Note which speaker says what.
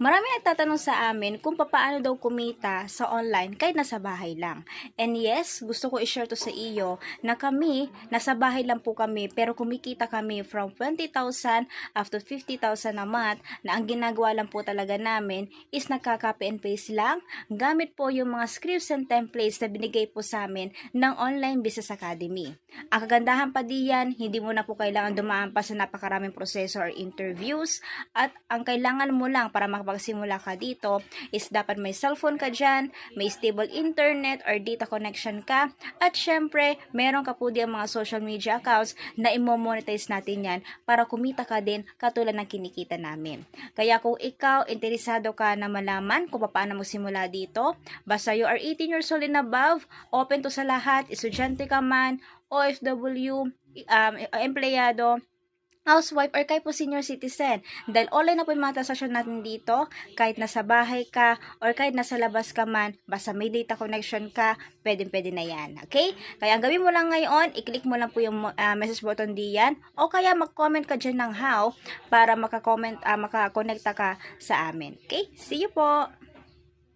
Speaker 1: Marami nagtatanong sa amin kung papaano daw kumita sa online kahit nasa bahay lang. And yes, gusto ko i-share to sa iyo na kami, nasa bahay lang po kami pero kumikita kami from 20,000 up to 50,000 a month na ang ginagawa lang po talaga namin is nagka-copy and paste lang gamit po yung mga scripts and templates na binigay po sa amin ng Online Business Academy. Ang kagandahan pa diyan, hindi mo na po kailangan dumaan pa sa napakaraming proseso or interviews at ang kailangan mo lang para makapagsimula ka dito is dapat may cellphone ka dyan, may stable internet or data connection ka, at syempre, meron ka po diyang mga social media accounts na imo-monetize natin yan para kumita ka din katulad ng kinikita namin. Kaya kung ikaw, interesado ka na malaman kung paano magsimula dito, basta you are 18 years old and above, open to sa lahat, estudyante ka man, OFW, empleyado, housewife, or kahit po senior citizen. Dahil online na po yung mga transaction natin dito, kahit nasa bahay ka, or kahit nasa labas ka man, basta may data connection ka, pwede na yan. Okay? Kaya ang gawin mo lang ngayon, i-click mo lang po yung message button diyan, o kaya mag-comment ka dyan ng how, para makakonekta ka sa amin. Okay? See you po!